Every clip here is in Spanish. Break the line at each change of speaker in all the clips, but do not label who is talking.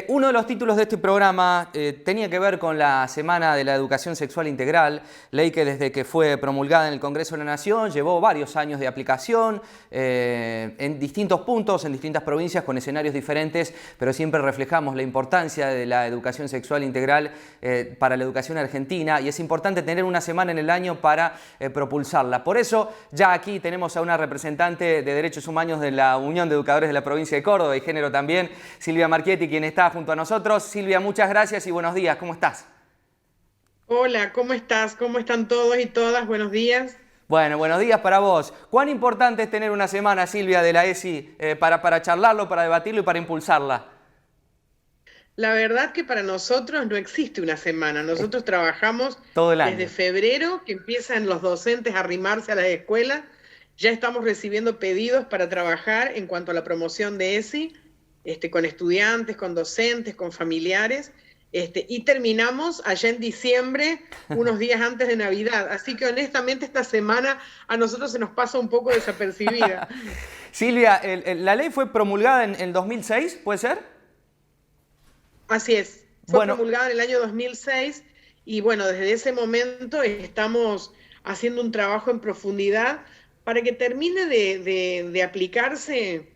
Uno de los títulos de este programa tenía que ver con la Semana de la Educación Sexual Integral, ley que desde que fue promulgada en el Congreso de la Nación llevó varios años de aplicación en distintos puntos, en distintas provincias, con escenarios diferentes, pero siempre reflejamos la importancia de la educación sexual integral para la educación argentina, y es importante tener una semana en el año para propulsarla. Por eso ya aquí tenemos a una representante de Derechos Humanos de la Unión de Educadores de la Provincia de Córdoba y Género también, Silvia Marchetti, quien está junto a nosotros. Silvia, muchas gracias y buenos días. ¿Cómo estás?
Hola, ¿cómo estás? ¿Cómo están todos y todas? Buenos días.
Bueno, buenos días para vos. ¿Cuán importante es tener una semana, Silvia, de la ESI para charlarlo, para debatirlo y para impulsarla?
La verdad que para nosotros no existe una semana.
Es
Nosotros trabajamos
todo el
desde
año.
febrero, que empiezan los docentes a arrimarse a las escuelas. Ya estamos recibiendo pedidos para trabajar en cuanto a la promoción de ESI, con estudiantes, con docentes, con familiares. Y terminamos allá en diciembre, unos días antes de Navidad. Así que honestamente esta semana a nosotros se nos pasa un poco desapercibida.
Silvia, la ley fue promulgada en el 2006, ¿puede ser?
Así es, fue
Bueno,
promulgada en el año 2006 y bueno, desde ese momento estamos haciendo un trabajo en profundidad para que termine de aplicarse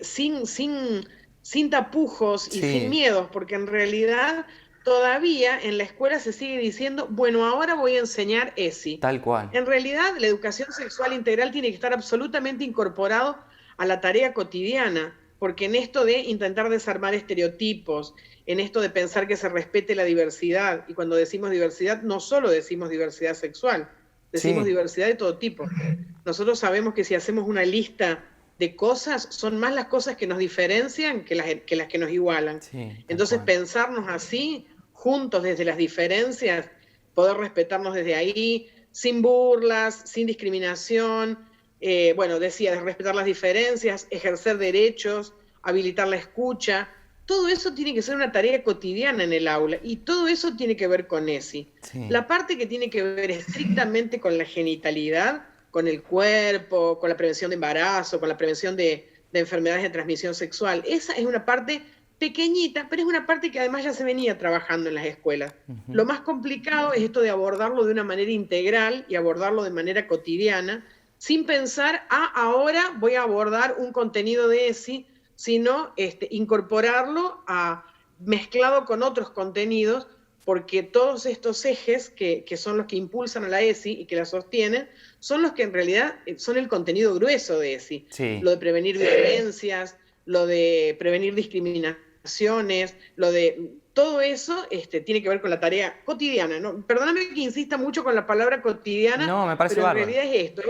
sin tapujos y sin
sí,
miedos, porque en realidad todavía en la escuela se sigue diciendo, bueno, ahora voy a enseñar ESI.
tal cual.
En realidad, la educación sexual integral tiene que estar absolutamente incorporado a la tarea cotidiana, porque en esto de intentar desarmar estereotipos, en esto de pensar que se respete la diversidad, y cuando decimos diversidad, no solo decimos diversidad sexual, decimos
Sí,
diversidad de todo tipo. Nosotros sabemos que si hacemos una lista de cosas, son más las cosas que nos diferencian que las que nos igualan.
sí, tal
Entonces,
cual.
pensarnos así, juntos desde las diferencias, poder respetarnos desde ahí, sin burlas, sin discriminación, bueno, decía, de respetar las diferencias, ejercer derechos, habilitar la escucha, todo eso tiene que ser una tarea cotidiana en el aula y todo eso tiene que ver con ESI.
Sí.
La parte que tiene que ver estrictamente con la genitalidad, con el cuerpo, con la prevención de embarazo, con la prevención de enfermedades de transmisión sexual, esa es una parte pequeñita, pero es una parte que además ya se venía trabajando en las escuelas.
Ujú.
Lo más complicado es esto de abordarlo de una manera integral y abordarlo de manera cotidiana, sin pensar, ahora voy a abordar un contenido de ESI, sino incorporarlo mezclado con otros contenidos, porque todos estos ejes que son los que impulsan a la ESI y que la sostienen, son los que en realidad son el contenido grueso de ESI. Lo
Sí.
de prevenir violencias, lo de prevenir discriminaciones, lo de todo eso tiene que ver con la tarea cotidiana, ¿no? Perdóname que insista mucho con la palabra cotidiana,
No, me parece
pero en
bárbaro.
realidad es esto,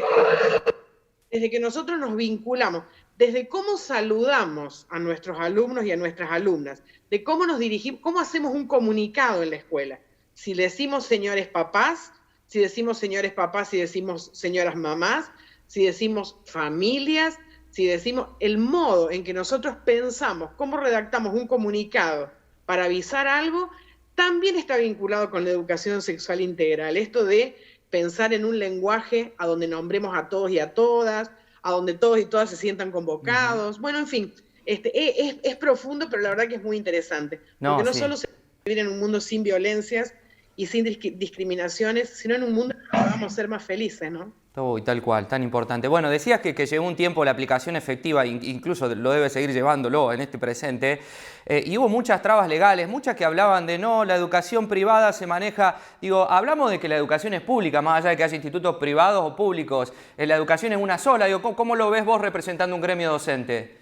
desde que nosotros nos vinculamos, desde cómo saludamos a nuestros alumnos y a nuestras alumnas, de cómo nos dirigimos, cómo hacemos un comunicado en la escuela. Si decimos señores papás, si decimos señores papás, si decimos señoras mamás, si decimos familias, si decimos el modo en que nosotros pensamos, cómo redactamos un comunicado para avisar algo, también está vinculado con la educación sexual integral. Esto de pensar en un lenguaje a donde nombremos a todos y a todas, a donde todos y todas se sientan
Ujú.
convocados. Bueno, en fin, es profundo, pero la verdad que es muy interesante, porque
No,
no
sí.
solo se vivir en un mundo sin violencias y sin discriminaciones, sino en un mundo en el que podamos ser más felices, ¿no?
Uy, tal cual, tan importante. Bueno, decías que llegó un tiempo la aplicación efectiva, incluso lo debe seguir llevándolo en este presente, y hubo muchas trabas legales, muchas que hablaban de no, la educación privada se maneja, digo, hablamos de que la educación es pública, más allá de que haya institutos privados o públicos, la educación es una sola, digo, ¿cómo lo ves vos representando un gremio docente?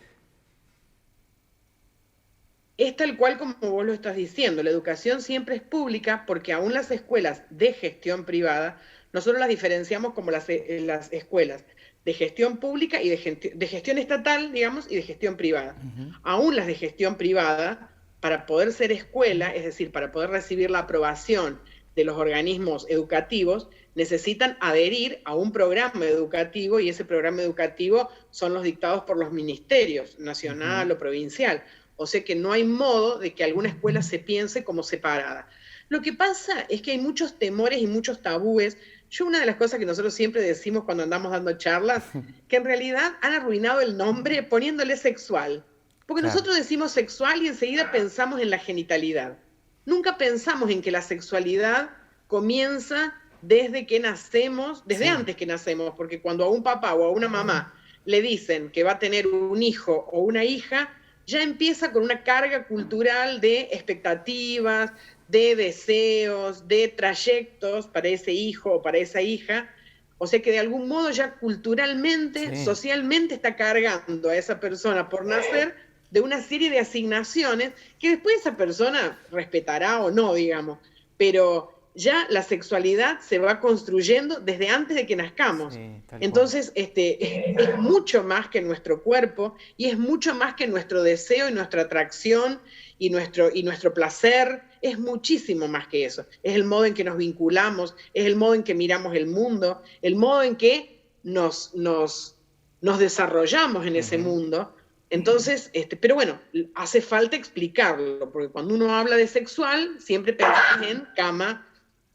Es tal cual como vos lo estás diciendo, la educación siempre es pública porque aún las escuelas de gestión privada, nosotros las diferenciamos como las escuelas de gestión pública y de gestión estatal, digamos, y de gestión privada.
Ujú.
Aún las de gestión privada, para poder ser escuela, es decir, para poder recibir la aprobación de los organismos educativos, necesitan adherir a un programa educativo y ese programa educativo son los dictados por los ministerios,
Ujú.
nacional o provincial. O sea que no hay modo de que alguna escuela se piense como separada. Lo que pasa es que hay muchos temores y muchos tabúes. Yo una de las cosas que nosotros siempre decimos cuando andamos dando charlas, que en realidad han arruinado el nombre poniéndole sexual. Porque
Claro.
nosotros decimos sexual y enseguida pensamos en la genitalidad. Nunca pensamos en que la sexualidad comienza desde que nacemos, desde
Sí,
antes que nacemos, porque cuando a un papá o a una mamá le dicen que va a tener un hijo o una hija, ya empieza con una carga cultural de expectativas, de deseos, de trayectos para ese hijo o para esa hija. O sea que de algún modo ya culturalmente,
sí,
socialmente está cargando a esa persona por nacer de una serie de asignaciones que después esa persona respetará o no, digamos. Pero ya la sexualidad se va construyendo desde antes de que nazcamos.
sí, tal cual.
Entonces, es mucho más que nuestro cuerpo y es mucho más que nuestro deseo y nuestra atracción y nuestro placer. Es muchísimo más que eso. Es el modo en que nos vinculamos, es el modo en que miramos el mundo, el modo en que nos desarrollamos en ese mundo. Entonces, pero bueno, hace falta explicarlo, porque cuando uno habla de sexual, siempre pensás en cama,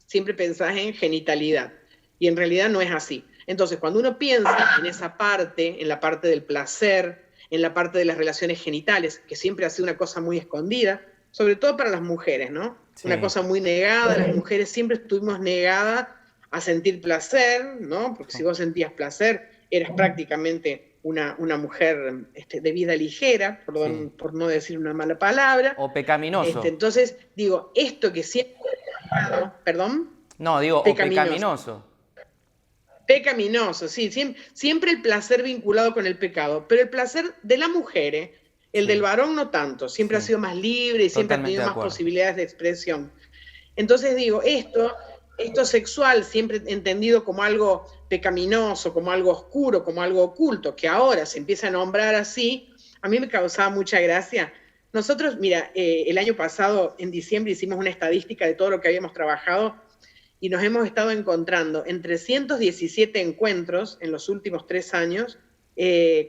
siempre pensás en genitalidad, y en realidad no es así. Entonces, cuando uno piensa en esa parte, en la parte del placer, en la parte de las relaciones genitales, que siempre ha sido una cosa muy escondida, sobre todo para las mujeres, ¿no? Una
Sí,
cosa muy negada, las mujeres siempre estuvimos negadas a sentir placer, ¿no? Porque si vos sentías placer, eras prácticamente una mujer de vida ligera,
sí.
perdón, por no decir una mala palabra.
O pecaminoso.
Entonces, digo, esto que siempre, perdón,
No, digo, o
pecaminoso.
pecaminoso.
Pecaminoso, sí, siempre el placer vinculado con el pecado, pero el placer de la mujer, el del
Sí,
varón no tanto, siempre ha
sí.
sido más libre y siempre ha
Totalmente
tenido
de
más
acuerdo.
posibilidades de expresión. Entonces digo, esto sexual, siempre entendido como algo pecaminoso, como algo oscuro, como algo oculto, que ahora se empieza a nombrar así, a mí me causaba mucha gracia. Nosotros, mira, el año pasado, en diciembre, hicimos una estadística de todo lo que habíamos trabajado y nos hemos estado encontrando en 317 encuentros en los últimos 3 años,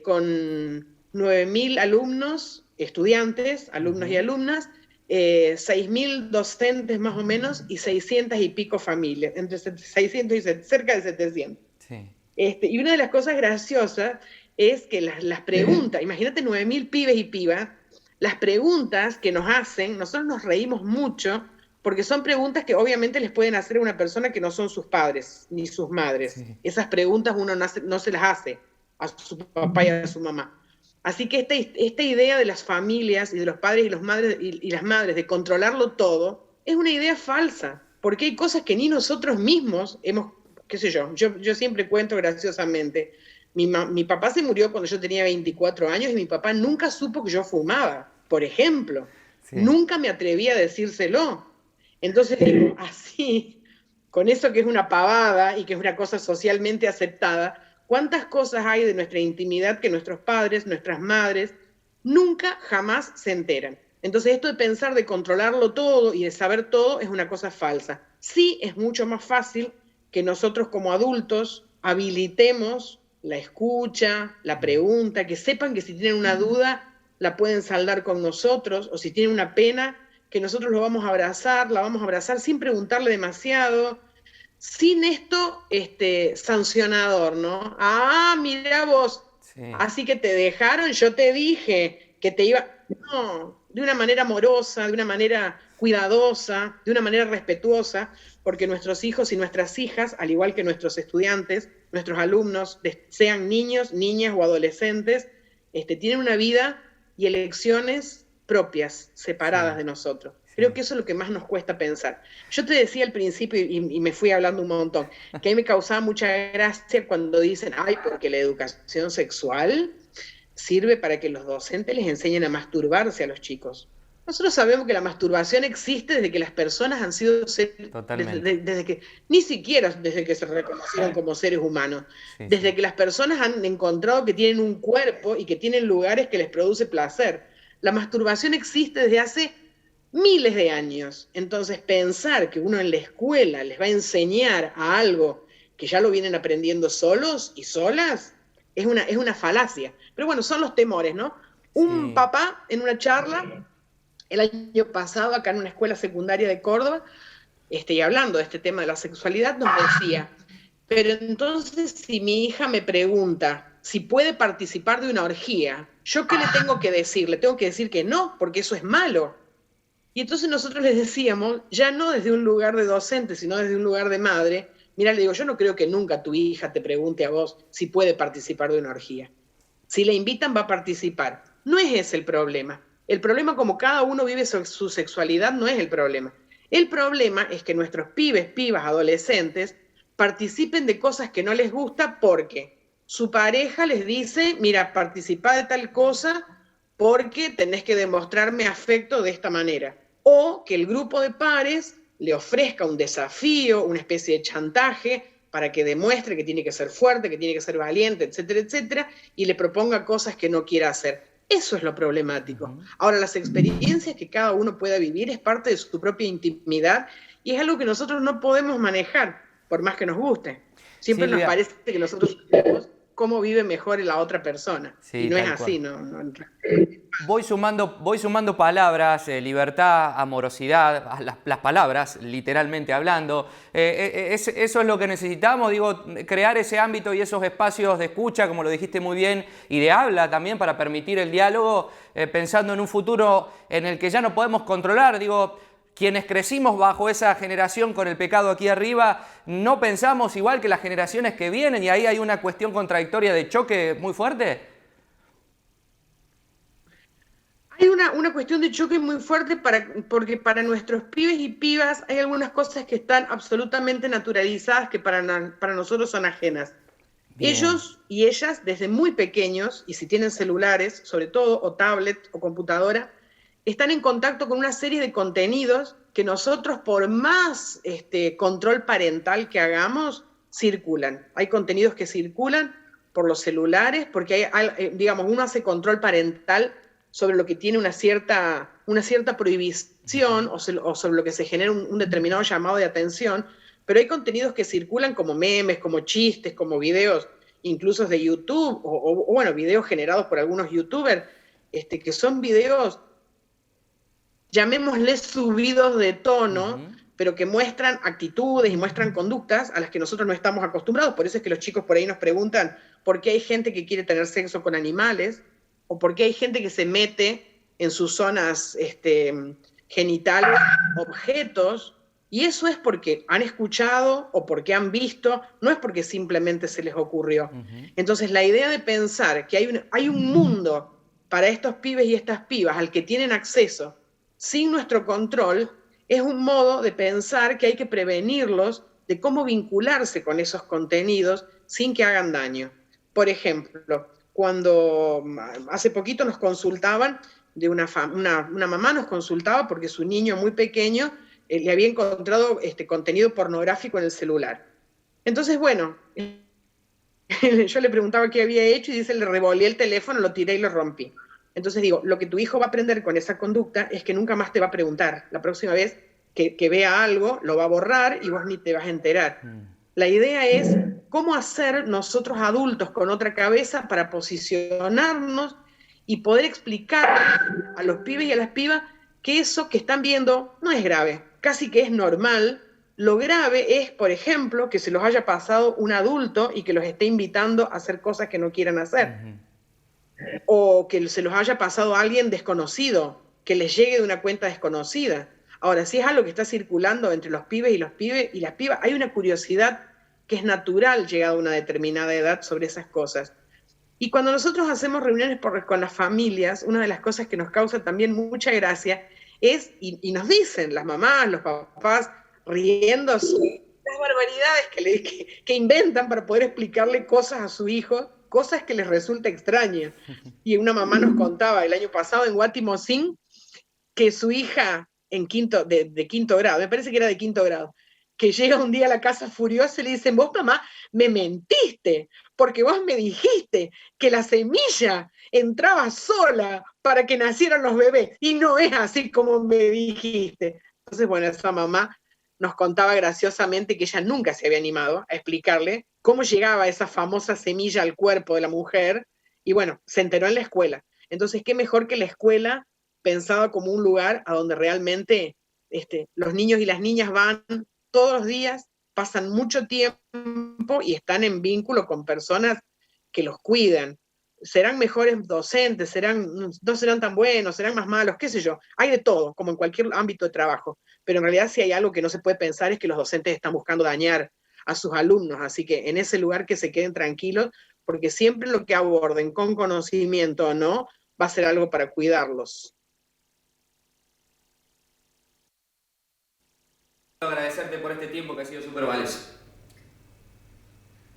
con 9.000 alumnos, estudiantes, alumnos y alumnas, 6.000 docentes más o menos y 600 y pico familias, entre 600 y cerca de 700.
Sí,
Y una de las cosas graciosas es que las preguntas, imagínate 9.000 pibes y pibas, las preguntas que nos hacen, nosotros nos reímos mucho porque son preguntas que obviamente les pueden hacer a una persona que no son sus padres ni sus madres.
sí.
Esas preguntas uno no se las hace a su papá y a su mamá. Así que esta idea de las familias y de los padres y, y las madres de controlarlo todo es una idea falsa, porque hay cosas que ni nosotros mismos hemos, qué sé yo siempre cuento graciosamente, mi papá se murió cuando yo tenía 24 años y mi papá nunca supo que yo fumaba, por ejemplo.
Sí.
Nunca me atreví a decírselo. Entonces digo, así, con eso que es una pavada y que es una cosa socialmente aceptada, ¿cuántas cosas hay de nuestra intimidad que nuestros padres, nuestras madres, nunca jamás se enteran? Entonces esto de pensar de controlarlo todo y de saber todo es una cosa falsa. Sí es mucho más fácil que nosotros como adultos habilitemos la escucha, la pregunta, que sepan que si tienen una duda la pueden saldar con nosotros, o si tienen una pena, que nosotros lo vamos a abrazar, la vamos a abrazar sin preguntarle demasiado, sin esto sancionador, ¿no? Ah, mira vos,
Sí.
así que te dejaron, yo te dije que te iba... No, de una manera amorosa, de una manera cuidadosa, de una manera respetuosa, porque nuestros hijos y nuestras hijas, al igual que nuestros estudiantes, nuestros alumnos, sean niños, niñas o adolescentes, tienen una vida y elecciones propias, separadas
Sí,
de nosotros. Creo
sí.
que eso es lo que más nos cuesta pensar. Yo te decía al principio, y me fui hablando un montón, que a mí me causaba mucha gracia cuando dicen, ay, porque la educación sexual sirve para que los docentes les enseñen a masturbarse a los chicos. Nosotros sabemos que la masturbación existe desde que las personas han sido
Totalmente.
desde que, ni siquiera desde que se reconocieron como seres humanos,
Sí, sí.
desde que las personas han encontrado que tienen un cuerpo y que tienen lugares que les produce placer. La masturbación existe desde hace miles de años. Entonces, pensar que uno en la escuela les va a enseñar a algo que ya lo vienen aprendiendo solos y solas, es una falacia. Pero bueno, son los temores, ¿no? Un
Sí.
papá en una charla el año pasado acá en una escuela secundaria de Córdoba, y hablando de este tema de la sexualidad, nos decía, pero entonces si mi hija me pregunta, si puede participar de una orgía, ¿yo qué le tengo que decir? Le tengo que decir que no, porque eso es malo. Y entonces nosotros les decíamos, ya no desde un lugar de docente, sino desde un lugar de madre, mira, le digo, yo no creo que nunca tu hija te pregunte a vos si puede participar de una orgía. Si le invitan, va a participar. No es ese el problema. El problema, como cada uno vive su sexualidad, no es el problema. El problema es que nuestros pibes, pibas, adolescentes, participen de cosas que no les gusta porque su pareja les dice, mira, participa de tal cosa porque tenés que demostrarme afecto de esta manera. O que el grupo de pares le ofrezca un desafío, una especie de chantaje, para que demuestre que tiene que ser fuerte, que tiene que ser valiente, etcétera, etcétera, y le proponga cosas que no quiera hacer. Eso es lo problemático. Ahora, las experiencias que cada uno pueda vivir es parte de su propia intimidad y es algo que nosotros no podemos manejar, por más que nos guste. Siempre nos
Silvia.
parece que nosotros sabemos cómo vive mejor la otra persona.
Sí,
Y no es
tal cual.
así, no.
Voy sumando palabras, libertad, amorosidad, las palabras, literalmente hablando. Eso es lo que necesitamos, digo, crear ese ámbito y esos espacios de escucha, como lo dijiste muy bien, y de habla también para permitir el diálogo, pensando en un futuro en el que ya no podemos controlar. Digo, quienes crecimos bajo esa generación con el pecado aquí arriba, no pensamos igual que las generaciones que vienen, y ahí hay una cuestión contradictoria de choque muy fuerte.
Hay una cuestión de choque muy fuerte porque para nuestros pibes y pibas hay algunas cosas que están absolutamente naturalizadas que para nosotros son ajenas.
Bien.
Ellos y ellas, desde muy pequeños, y si tienen celulares, sobre todo, o tablet o computadora, están en contacto con una serie de contenidos que nosotros, por más control parental que hagamos, circulan. Hay contenidos que circulan por los celulares, porque digamos, uno hace control parental sobre lo que tiene una cierta prohibición o sobre lo que se genera un determinado llamado de atención, pero hay contenidos que circulan como memes, como chistes, como videos, incluso de YouTube, o bueno, videos generados por algunos youtubers, que son videos, llamémosles subidos de tono, pero que muestran actitudes y muestran conductas a las que nosotros no estamos acostumbrados. Por eso es que los chicos por ahí nos preguntan por qué hay gente que quiere tener sexo con animales, o por qué hay gente que se mete en sus zonas genitales objetos, y eso es porque han escuchado o porque han visto, no es porque simplemente se les ocurrió. Entonces la idea de pensar que hay un mundo para estos pibes y estas pibas al que tienen acceso sin nuestro control, es un modo de pensar que hay que prevenirlos de cómo vincularse con esos contenidos sin que hagan daño. Por ejemplo, cuando hace poquito nos consultaban, una mamá nos consultaba porque su niño muy pequeño le había encontrado contenido pornográfico en el celular. Entonces, bueno, yo le preguntaba qué había hecho y dice, le revolví el teléfono, lo tiré y lo rompí. Entonces digo, lo que tu hijo va a aprender con esa conducta es que nunca más te va a preguntar. La próxima vez que vea algo, lo va a borrar y vos ni te vas a enterar. La idea es cómo hacer nosotros adultos con otra cabeza para posicionarnos y poder explicar a los pibes y a las pibas que eso que están viendo no es grave, casi que es normal. Lo grave es, por ejemplo, que se los haya pasado un adulto y que los esté invitando a hacer cosas que no quieran hacer. O que se los haya pasado a alguien desconocido, que les llegue de una cuenta desconocida. Ahora, si es algo que está circulando entre los pibes y las pibas, hay una curiosidad que es natural llegada a una determinada edad sobre esas cosas. Y cuando nosotros hacemos reuniones con las familias, una de las cosas que nos causa también mucha gracia es, y nos dicen las mamás, los papás, riéndose, las barbaridades que inventan para poder explicarle cosas a su hijo, cosas que les resulta extrañas. Y una mamá nos contaba el año pasado en Guatimozín que su hija de quinto grado, me parece que era de quinto grado, que llega un día a la casa furiosa y le dicen, vos mamá, me mentiste, porque vos me dijiste que la semilla entraba sola para que nacieran los bebés, y no es así como me dijiste. Entonces, bueno, esa mamá nos contaba graciosamente que ella nunca se había animado a explicarle cómo llegaba esa famosa semilla al cuerpo de la mujer, y bueno, se enteró en la escuela. Entonces, qué mejor que la escuela pensada como un lugar a donde realmente los niños y las niñas van todos los días, pasan mucho tiempo y están en vínculo con personas que los cuiden. Serán mejores docentes, no serán tan buenos, serán más malos, qué sé yo. Hay de todo, como en cualquier ámbito de trabajo. Pero en realidad si hay algo que no se puede pensar es que los docentes están buscando dañar a sus alumnos. Así que en ese lugar que se queden tranquilos, porque siempre lo que aborden, con conocimiento o no, va a ser algo para cuidarlos.
Quiero agradecerte por este tiempo que ha sido súper valioso.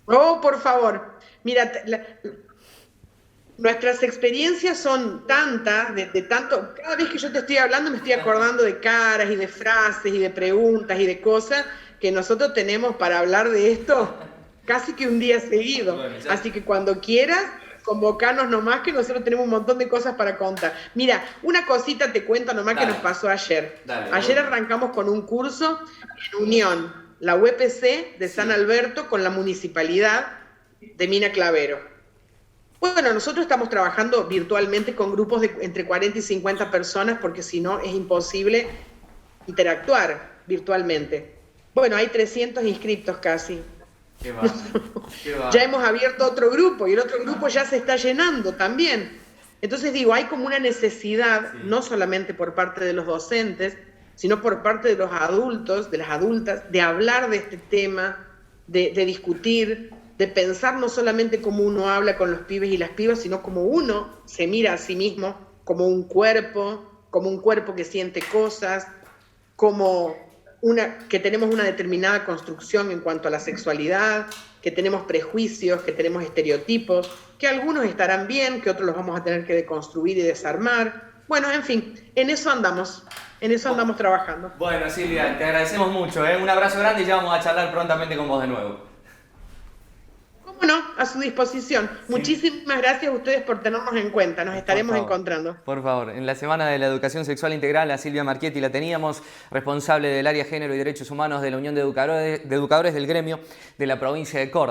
Oh, por favor. Mira, nuestras experiencias son tantas, de tanto, cada vez que yo te estoy hablando me estoy acordando de caras y de frases y de preguntas y de cosas que nosotros tenemos para hablar de esto casi que un día seguido.
Bueno,
así que cuando quieras, convocanos nomás, que nosotros tenemos un montón de cosas para contar. Mira, una cosita te cuento nomás. Dale. Que nos pasó ayer.
Dale,
ayer arrancamos con un curso en unión, la UPC de San Alberto con la Municipalidad de Mina Clavero. Bueno, nosotros estamos trabajando virtualmente con grupos de entre 40 y 50 personas porque si no es imposible interactuar virtualmente. Bueno, hay 300 inscriptos casi.
Qué va. Qué va.
Ya hemos abierto otro grupo y el otro grupo ya se está llenando también. Entonces digo, hay como una necesidad, no solamente por parte de los docentes, sino por parte de los adultos, de las adultas, de hablar de este tema, de discutir, de pensar no solamente cómo uno habla con los pibes y las pibas, sino cómo uno se mira a sí mismo como un cuerpo que siente cosas, que tenemos una determinada construcción en cuanto a la sexualidad, que tenemos prejuicios, que tenemos estereotipos, que algunos estarán bien, que otros los vamos a tener que deconstruir y desarmar. Bueno, en fin, en eso andamos trabajando.
Bueno, Silvia, te agradecemos mucho, ¿eh? Un abrazo grande y ya vamos a charlar prontamente con vos de nuevo.
¿Cómo no? A su disposición. Sí. Muchísimas gracias a ustedes por tenernos en cuenta. Nos estaremos encontrando.
Por favor. En la Semana de la Educación Sexual Integral a Silvia Marchetti la teníamos, responsable del área Género y Derechos Humanos de la Unión de Educadores del Gremio de la provincia de Córdoba.